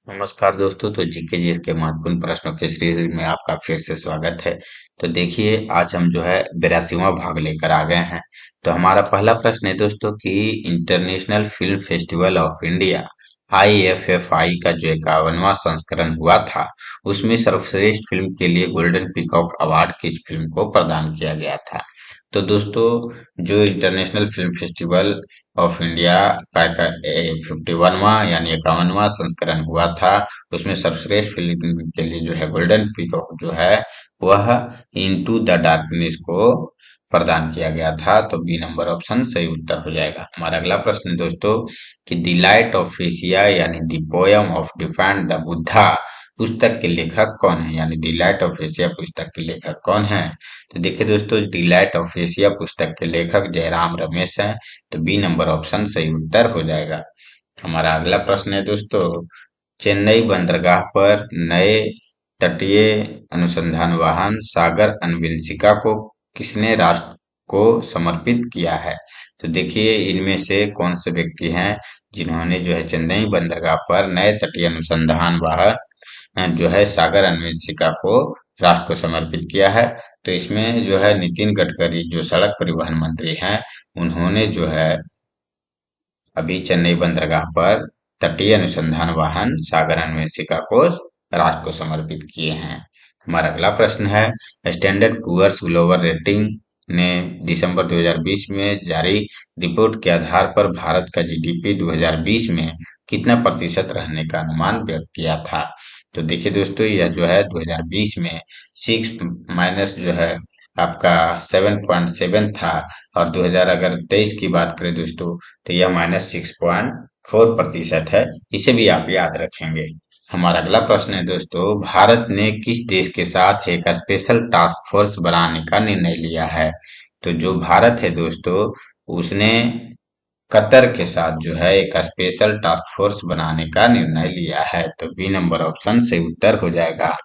नमस्कार दोस्तों। तो जीके जी के महत्वपूर्ण प्रश्नों के सीरीज में आपका फिर से स्वागत है। तो देखिए, आज हम जो है 82वां भाग लेकर आ गए हैं। तो हमारा पहला प्रश्न है दोस्तों कि international film festival of India IFFI का जो 51वां संस्करण हुआ था, उसमें सर्वश्रेष्ठ फिल्म के लिए गोल्डन पीकॉक अवार्ड किस फिल्म को प्रदान किया गया था। तो दोस्तों, जो international film festival of India का 51वां यानी 51वां संस्करण हुआ था, उसमें सर्वश्रेष्ठ फिल्म के लिए जो है गोल्डन पीकॉक जो है वह इनटू द डार्कनेस को प्रदान किया गया था। तो बी नंबर ऑप्शन सही उत्तर हो जाएगा। हमारा अगला प्रश्न है दोस्तों कि द लाइट ऑफ एशिया यानी the poem of defined the Buddha पुस्तक के लेखक कौन है, यानी द लाइट ऑफ एशिया पुस्तक के लेखक कौन है। तो देखिए दोस्तों, द लाइट ऑफ एशिया पुस्तक के लेखक जयराम रमेश हैं। तो बी नंबर ऑप्शन सही उत्तर हो जाएगा। हमारा अगला प्रश्न है दोस्तों, चेन्नई बंदरगाह पर नए तटीय अनुसंधान वाहन सागर अन्वेषिका को किसने राष्ट्र को समर्पित किया है। तो देखिए, इनमें से कौन से व्यक्ति हैं जिन्होंने जो है चेन्नई बंदरगाह पर नए तटीय अनुसंधान वाहन जो है सागर अन्वेषिका को राष्ट्र को समर्पित किया है। तो इसमें जो है नितिन गडकरी जो सड़क परिवहन मंत्री हैं, उन्होंने जो है अभी चेन्नई बंदरगाह पर तटीय अनुसंधान वाहन सागर अन्वेषिका को राष्ट्र को समर्पित किए हैं। हमारा अगला प्रश्न है, स्टैंडर्ड पुअर्स ग्लोबल रेटिंग ने दिसंबर 2020 में जारी रिपोर्ट के आधार पर भारत का जीडीपी 2020 में कितना प्रतिशत रहने का अनुमान व्यक्त किया था। तो देखिए दोस्तों, यह जो है 2020 में 6 माइनस जो है आपका 7.7 था, और 2000 अगर 23 की बात करें दोस्तों, तो यह -6.4% है। इसे भी आप याद रखेंगे। हमारा अगला प्रश्न है दोस्तों, भारत ने किस देश के साथ एक स्पेशल टास्क फोर्स बनाने का निर्णय लिया है। तो जो भारत है दोस्तों, उसने कतर के साथ जो है एक स्पेशल टास्क फोर्स बनाने का निर्णय लिया है। तो बी नंबर ऑप्शन सही उत्तर हो जाएगा।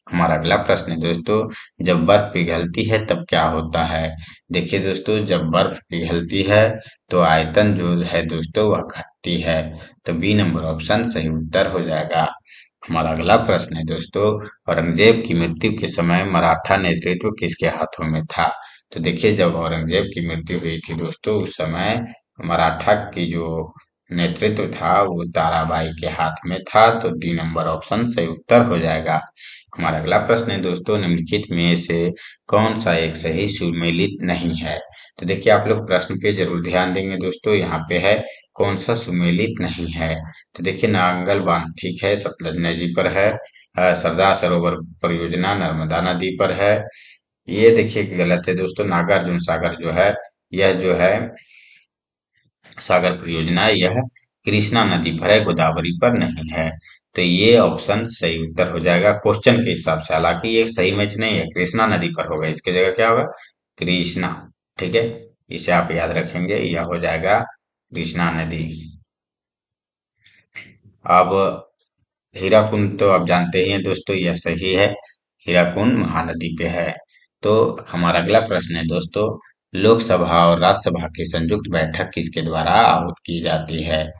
हमारा अगला प्रश्न है दोस्तों, जब बर्फ पिघलती है तब क्या होता है। देखिए दोस्तों, जब बर्फ पिघलती है तो आयतन जो है दोस्तों वह घटती है। तो बी नंबर ऑप्शन सही उत्तर हो जाएगा। हमारा अगला प्रश्न है दोस्तों, औरंगजेब की मृत्यु के समय मराठा नेतृत्व किसके हाथों में था। तो देखिए, जब औरंगजेब की मृत्यु हुई थी दोस्तों, उस समय मराठा की जो नेतृत्व था वो ताराबाई के हाथ में था। तो डी नंबर ऑप्शन सही उत्तर हो जाएगा। हमारा अगला प्रश्न है दोस्तों, निम्नलिखित में से कौन सा एक सही सुमेलित नहीं है। तो देखिए, आप लोग प्रश्न पे जरूर ध्यान देंगे दोस्तों। यहाँ पे है कौन सा सुमेलित नहीं है। तो देखिए, नांगल बांध ठीक है, सतलज नदी पर है। सरदार सरोवर परियोजना नर्मदा नदी पर है। ये देखिए गलत है दोस्तों, नागार्जुन सागर जो है, यह जो है सागर परियोजना यह कृष्णा नदी पर है, गोदावरी पर नहीं है। तो ये ऑप्शन सही उत्तर हो जाएगा क्वेश्चन के हिसाब से। हालांकि ये सही मैच नहीं है, कृष्णा नदी पर होगा, इसकी जगह क्या होगा, कृष्णा। ठीक है, इसे आप याद रखेंगे, यह हो जाएगा कृष्णा नदी। अब हीराकुंड तो आप जानते ही हैं दोस्तों, यह सही है, हीराकुंड महानदी पे है। तो हमारा अगला प्रश्न है दोस्तों, लोकसभा और राज्यसभा की संयुक्त बैठक किसके द्वारा आहूत की जाती है।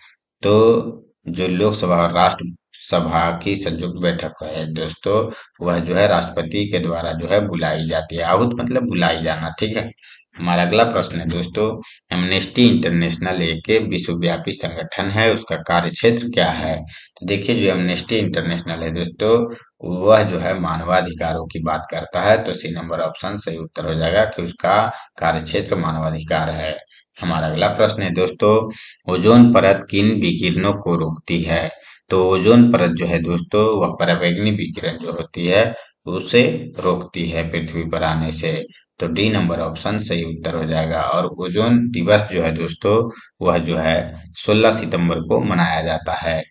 तो जो लोकसभा और राज्यसभा की संयुक्त बैठक है दोस्तों, वह जो है राष्ट्रपति के द्वारा जो है बुलाई जाती है। आहूत मतलब बुलाई जाना, ठीक है। हमारा अगला प्रश्न है दोस्तों, एमनेस्टी इंटरनेशनल एक विश्वव्यापी संगठन है, उसका कार्य क्षेत्र क्या है। तो देखिए, जो एमनेस्टी इंटरनेशनल है दोस्तों, वह जो है मानवाधिकारों की बात करता है। तो सी नंबर ऑप्शन सही उत्तर हो जाएगा कि उसका कार्य क्षेत्र मानवाधिकार है। हमारा अगला प्रश्न है दोस्तों, ओजोन परत किन विकिरणों को रोकती है। तो ओजोन परत जो है दोस्तों, वह पराबैंगनी विकिरण जो होती है उसे रोकती है पृथ्वी पर आने से। तो डी नंबर ऑप्शन सही उत्तर हो जाएगा। और ओजोन दिवस जो है दोस्तों, वह जो है 16 सितंबर को मनाया जाता है।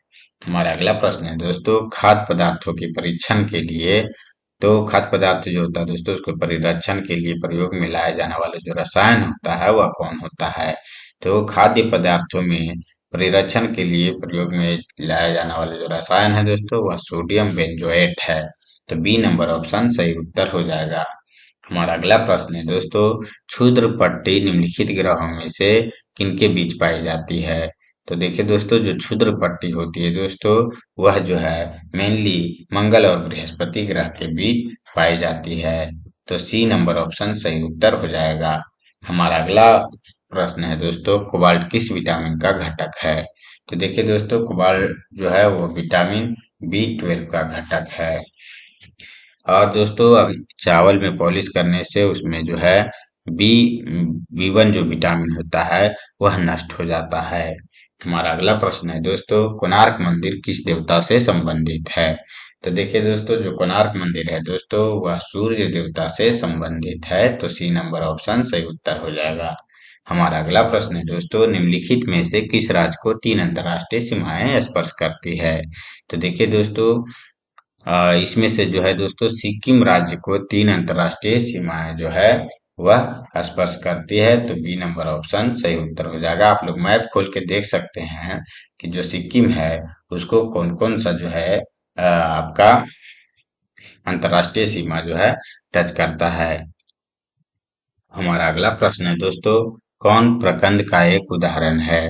हमारा अगला प्रश्न है दोस्तों, खाद्य पदार्थों के परीक्षण के लिए, तो खाद्य पदार्थ जो होता है दोस्तों, उसके परिरक्षण के लिए प्रयोग में लाया जाने वाला जो रसायन होता है वह कौन होता है। तो खाद्य पदार्थों में परिरक्षण के लिए प्रयोग में लाया जाने वाला जो रसायन है दोस्तों, वह सोडियम बेंजोएट है। तो बी नंबर ऑप्शन सही उत्तर हो जाएगा। हमारा अगला प्रश्न है दोस्तों, क्षुद्र पट्टी निम्नलिखित ग्रहों में से किनके बीच पाई जाती है। तो देखिए दोस्तों, जो क्षुद्र पट्टी होती है दोस्तों, वह जो है मेनली मंगल और बृहस्पति ग्रह के बीच पाई जाती है। तो सी नंबर ऑप्शन सही उत्तर हो जाएगा। हमारा अगला प्रश्न है दोस्तों, कोबाल्ट किस विटामिन का घटक है? तो देखिए दोस्तों, कोबाल्ट जो है वो विटामिन B12 का घटक है। और दोस्तों, अब चावल में पॉलिश करने से उसमें जो है बी B1 जो विटामिन होता है वह नष्ट हो जाता है। हमारा अगला प्रश्न है दोस्तों, कोणार्क मंदिर किस देवता से संबंधित है? तो देखिए दोस्तों, जो कोणार्क मंदिर है दोस्तों, वह सूर्य देवता से संबंधित है। तो सी नंबर ऑप्शन सही उत्तर हो जाएगा। हमारा अगला प्रश्न है दोस्तों, निम्नलिखित में से किस राज्य को 3 अंतर्राष्ट्रीय सीमाएं स्पर्श करती है? तो देखिए दोस्तों, इसमें से जो है दोस्तों, सिक्किम राज्य को 3 अंतर्राष्ट्रीय सीमाएं जो है वह स्पर्श करती है। तो बी नंबर ऑप्शन सही उत्तर हो जाएगा। आप लोग मैप खोल के देख सकते हैं कि जो सिक्किम है उसको कौन कौन सा जो है आपका अंतर्राष्ट्रीय सीमा जो है टच करता है। हमारा अगला प्रश्न है दोस्तों, कौन प्रकंद का एक उदाहरण है?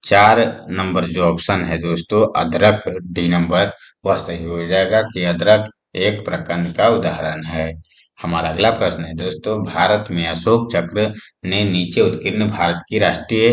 4 नंबर जो ऑप्शन है दोस्तों, अदरक डी नंबर, वह सही हो जाएगा कि अदरक एक प्रकंद का उदाहरण है। हमारा अगला प्रश्न है दोस्तों, भारत में अशोक चक्र ने नीचे उत्कीर्ण भारत की राष्ट्रीय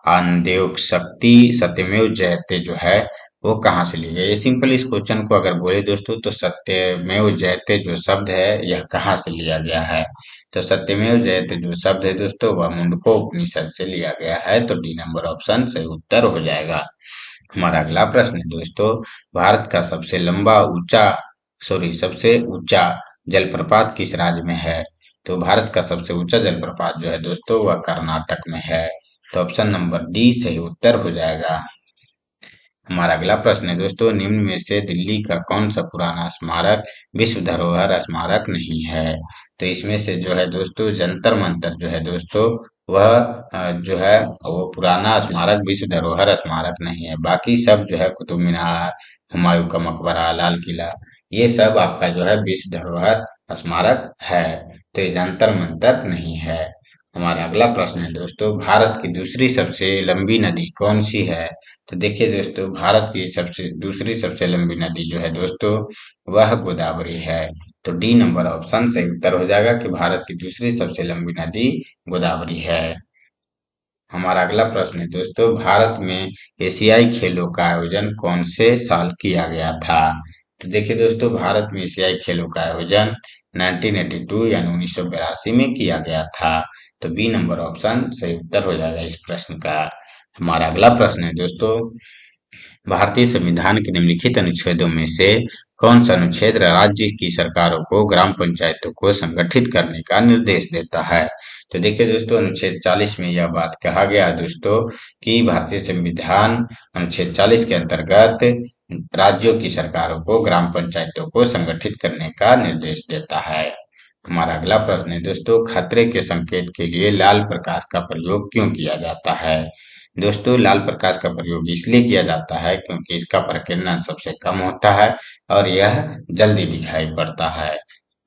आंदोलन शक्ति सत्यमेव जयते जो है वो कहाँ से ली गई? ये सिंपल, इस क्वेश्चन को अगर बोले दोस्तों तो सत्यमेव जयते जो शब्द है यह कहाँ से लिया गया है? तो सत्यमेव जयते जो शब्द है दोस्तों वह मुंडको उपनिषद से लिया गया है। तो डी नंबर ऑप्शन सही उत्तर हो जाएगा। हमारा अगला प्रश्न है दोस्तों, भारत का सबसे ऊंचा जलप्रपात किस राज्य में है? तो भारत का सबसे ऊंचा जलप्रपात जो है दोस्तों वह कर्नाटक में है। तो ऑप्शन नंबर डी सही उत्तर हो जाएगा। हमारा अगला प्रश्न है दोस्तों, निम्न में से दिल्ली का कौन सा पुराना स्मारक विश्व धरोहर स्मारक नहीं है? तो इसमें से जो है दोस्तों, जंतर मंतर जो है दोस्तों वह जो है वो पुराना स्मारक विश्व धरोहर स्मारक नहीं है। बाकी सब जो है कुतुब मीनार, हुमायूं का मकबरा, लाल किला, ये सब आपका जो है विश्व धरोहर स्मारक है। तो ये जंतर मंतर नहीं है। हमारा अगला प्रश्न है दोस्तों, भारत की दूसरी सबसे लंबी नदी कौन सी है? तो देखिए दोस्तों, भारत की दूसरी सबसे लंबी नदी जो है दोस्तों वह गोदावरी है। तो डी नंबर ऑप्शन सही उत्तर हो जाएगा कि भारत की दूसरी सबसे लंबी नदी गोदावरी है। हमारा अगला प्रश्न है दोस्तों, भारत में एशियाई खेलों का आयोजन कौन से साल किया गया था? तो देखिए दोस्तों, भारत में एशियाई खेलों का आयोजन 1982 यानी 1982 में किया गया था। तो बी नंबर ऑप्शन सही उत्तर हो जाएगा इस प्रश्न का। हमारा अगला प्रश्न है दोस्तों, भारतीय संविधान के निम्नलिखित अनुच्छेदों में से कौन सा अनुच्छेद राज्य की सरकारों को ग्राम पंचायतों को संगठित करने का निर्देश देता है? तो देखिए दोस्तों, अनुच्छेद 40 में यह बात कहा गया है दोस्तों कि भारतीय संविधान अनुच्छेद 40 के अंतर्गत राज्यों की सरकारों को ग्राम पंचायतों को संगठित करने का निर्देश देता है। हमारा अगला प्रश्न है दोस्तों, खतरे के संकेत के लिए लाल प्रकाश का प्रयोग क्यों किया जाता है? दोस्तों, लाल प्रकाश का प्रयोग इसलिए किया जाता है क्योंकि इसका प्रकीर्णन सबसे कम होता है और यह जल्दी दिखाई पड़ता है।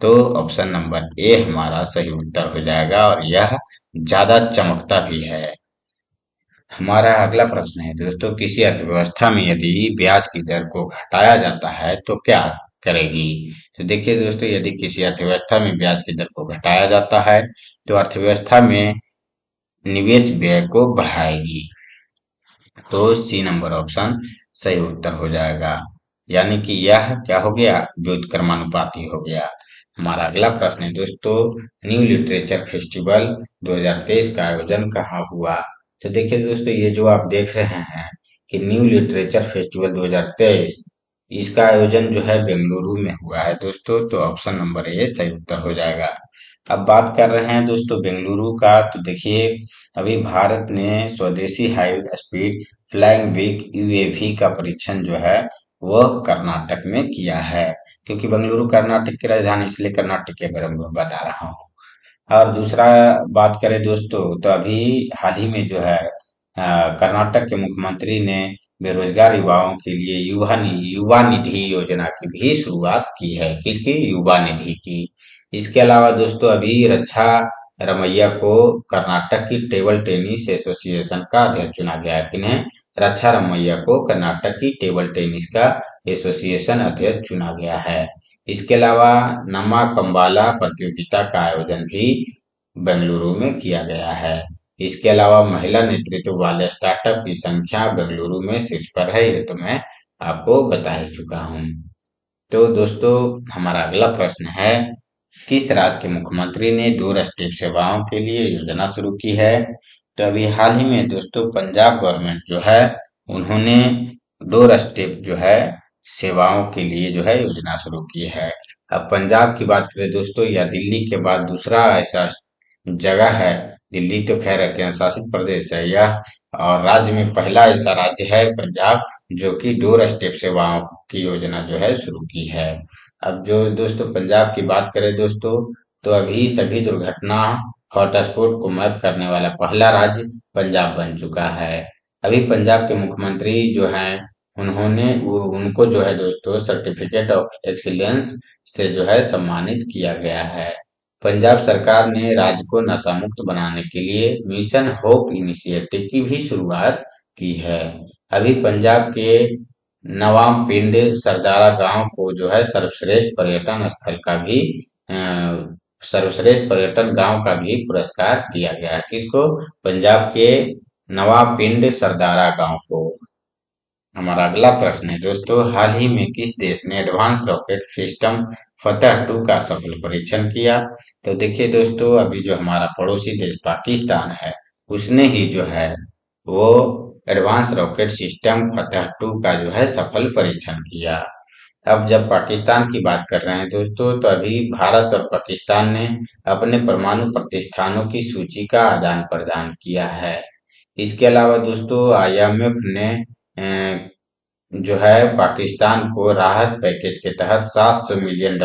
तो ऑप्शन नंबर ए हमारा सही उत्तर हो जाएगा और यह ज्यादा चमकता भी है। हमारा अगला प्रश्न है दोस्तों, किसी अर्थव्यवस्था में यदि ब्याज की दर को घटाया जाता है तो क्या करेगी? तो देखिए दोस्तों, यदि किसी अर्थव्यवस्था में ब्याज की दर को घटाया जाता है तो अर्थव्यवस्था में निवेश व्यय को बढ़ाएगी। तो सी नंबर ऑप्शन सही उत्तर हो जाएगा, यानी कि यह क्या हो गया, व्युत्क्रमानुपाती हो गया। हमारा अगला प्रश्न है दोस्तों, न्यू लिटरेचर फेस्टिवल 2023 का आयोजन कहाँ हुआ? तो देखिए दोस्तों, ये जो आप देख रहे हैं कि न्यू लिटरेचर फेस्टिवल 2023, इसका आयोजन जो है बेंगलुरु में हुआ है दोस्तों। तो ऑप्शन नंबर ए सही उत्तर हो जाएगा। अब बात कर रहे हैं दोस्तों बेंगलुरु का, तो देखिए अभी भारत ने स्वदेशी high speed flying wing UAV का परीक्षण जो है वह कर्नाटक में किया है। क्योंकि बेंगलुरु कर्नाटक की राजधानी, इसलिए कर्नाटक के बारे में बता रहा हूँ। और दूसरा बात करें दोस्तों, तो अभी हाल ही में जो है कर्नाटक के मुख्यमंत्री ने बेरोजगार युवाओं के लिए युवा निधि योजना की भी शुरुआत की है। किसकी? युवा निधि की। इसके अलावा दोस्तों, अभी रक्षा रमैया को कर्नाटक की टेबल टेनिस एसोसिएशन का अध्यक्ष चुना गया है। किन्हें? रक्षा रमैया को कर्नाटक की टेबल टेनिस का एसोसिएशन अध्यक्ष चुना गया है। इसके अलावा नम्मा प्रतियोगिता का आयोजन भी बेंगलुरु में किया गया है। इसके अलावा महिला नेतृत्व वाले स्टार्टअप की संख्या बेंगलुरु में शीर्ष पर है, ये तो मैं आपको बता ही चुका हूँ। तो दोस्तों, हमारा अगला प्रश्न है, किस राज्य के मुख्यमंत्री ने डोर स्टेप सेवाओं के लिए योजना शुरू की है? तो अभी हाल ही में दोस्तों पंजाब गवर्नमेंट जो है, उन्होंने डोर स्टेप जो है सेवाओं के लिए जो है योजना शुरू की है। अब पंजाब की बात करें दोस्तों, या दिल्ली के बाद दूसरा ऐसा जगह है। दिल्ली तो खैर केंद्र शासित प्रदेश है यह, और राज्य में पहला ऐसा राज्य है पंजाब जो कि डोर स्टेप सेवाओं की योजना जो है शुरू की है। अब जो दोस्तों पंजाब की बात करें दोस्तों, तो अभी सभी दुर्घटना हॉटस्पॉट को मैप करने वाला पहला राज्य पंजाब बन चुका है। अभी पंजाब के मुख्यमंत्री जो हैं, उनको जो है दोस्तों सर्टिफिकेट ऑफ एक्सीलेंस से जो है सम्मानित किया गया है। पंजाब सरकार ने राज्य को नशा मुक्त बनाने के लिए मिशन होप इनिशिएटिव की भी शुरुआत की है। अभी पंजाब के नवाब पिंड सरदारा गांव को जो है अ, सर्वश्रेष्ठ पर्यटन गांव का भी पुरस्कार दिया गया है। किसको? पंजाब के नवाब पिंड सरदारा गांव को। हमारा अगला प्रश्न है दोस्तों, हाल ही में किस देश ने एडवांस रॉकेट सिस्टम फतह 2 का सफल परीक्षण किया? तो देखिए दोस्तों, अभी जो हमारा पड़ोसी देश पाकिस्तान है, उसने ही जो है वो एडवांस रॉकेट सिस्टम फतह 2 का जो है सफल परीक्षण किया। अब जब पाकिस्तान की बात कर रहे हैं दोस्तों, तो अभी भारत और पाकिस्तान ने अपने परमाणु प्रतिष्ठानों की सूची का आदान प्रदान किया है। इसके अलावा दोस्तों आईएमएफ ने जो है पाकिस्तान को राहत पैकेज के तहत $700 मिलियन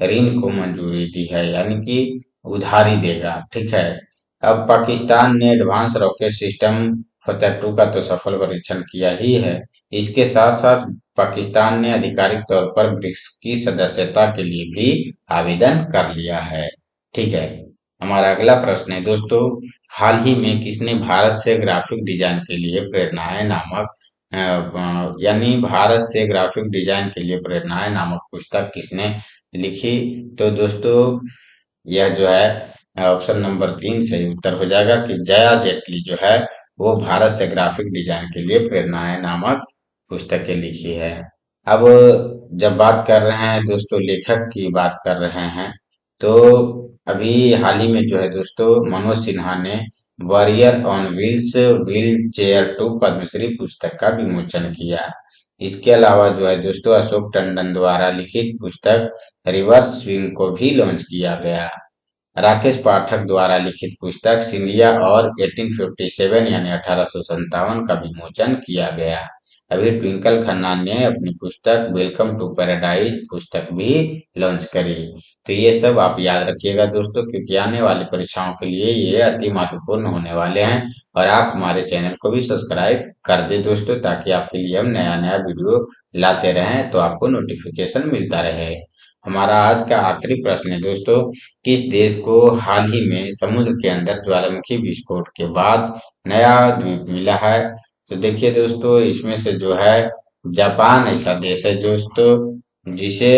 ऋण को मंजूरी दी है, यानी कि उधारी देगा। ठीक है। अब पाकिस्तान ने एडवांस रॉकेट सिस्टम फतह 2 का तो सफल परीक्षण किया ही है। इसके साथ साथ पाकिस्तान ने आधिकारिक तौर पर ब्रिक्स की सदस्यता के लिए भी आवेदन कर लिया है। ठीक है। हमारा अगला प्रश्न है दोस्तों, हाल ही में किसने भारत से ग्राफिक डिजाइन के लिए प्रेरणाएं नामक यानी भारत से ग्राफिक डिजाइन के लिए प्रेरणाएं नामक पुस्तक किसने लिखी? तो दोस्तों यह जो है ऑप्शन नंबर 3 सही उत्तर हो जाएगा कि जया जेटली जो है वो भारत से ग्राफिक डिजाइन के लिए प्रेरणाएं नामक पुस्तकें लिखी है। अब जब बात कर रहे हैं दोस्तों लेखक की बात कर रहे हैं, तो अभी हाल ही में जो है दोस्तों मनोज सिन्हा ने warrior on wheels wheelchair to Padma Shri पुस्तक का विमोचन किया। इसके अलावा जो है दोस्तों अशोक टंडन द्वारा लिखित पुस्तक रिवर्स स्विंग को भी लॉन्च किया गया। राकेश पाठक द्वारा लिखित पुस्तक सिंधिया और 1857 यानी 1857 का विमोचन किया गया। अभी ट्विंकल खन्ना ने अपनी पुस्तक वेलकम टू पैराडाइज पुस्तक भी लॉन्च करी। तो ये सब आप याद रखिएगा दोस्तों, क्योंकि आने वाली परीक्षाओं के लिए ये अति महत्वपूर्ण होने वाले हैं। और आप हमारे चैनल को भी सब्सक्राइब कर दें दोस्तों, ताकि आपके लिए हम नया नया वीडियो लाते रहें, तो आपको नोटिफिकेशन मिलता रहे। हमारा आज का आखिरी प्रश्न है दोस्तों, किस देश को हाल ही में समुद्र के अंदर ज्वालामुखी विस्फोट के बाद नया द्वीप मिला है? तो देखिए दोस्तों, इसमें से जो है जापान ऐसा देश है दोस्तों जिसे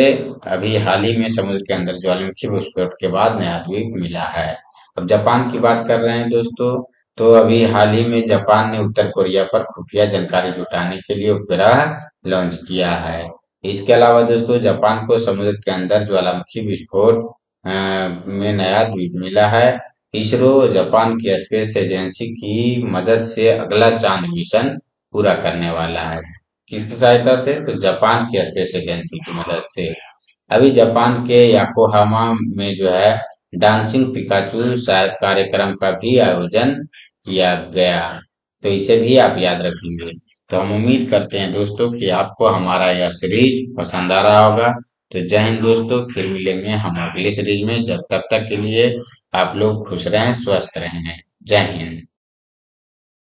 अभी हाल ही में समुद्र के अंदर ज्वालामुखी विस्फोट के बाद नया द्वीप मिला है। अब जापान की बात कर रहे हैं दोस्तों, तो अभी हाल ही में जापान ने उत्तर कोरिया पर खुफिया जानकारी जुटाने के लिए उपग्रह लॉन्च किया है। इसके अलावा दोस्तों जापान को समुद्र के अंदर ज्वालामुखी विस्फोट में नया द्वीप मिला है। इसरो जापान की स्पेस एजेंसी की मदद से अगला चांद मिशन पूरा करने वाला है। किसकी सहायता से? तो जापान की स्पेस एजेंसी की मदद से। अभी जापान के याकोहामा में जो है डांसिंग पिकाचू कार्यक्रम का भी आयोजन किया गया। तो इसे भी आप याद रखेंगे। तो हम उम्मीद करते हैं दोस्तों कि आपको हमारा यह सीरीज पसंद आ रहा होगा। तो जय हिंद दोस्तों, फिर मिलेंगे हम अगली सीरीज में। जब तक के लिए आप लोग खुश रहें, स्वस्थ रहें। जय हिंद।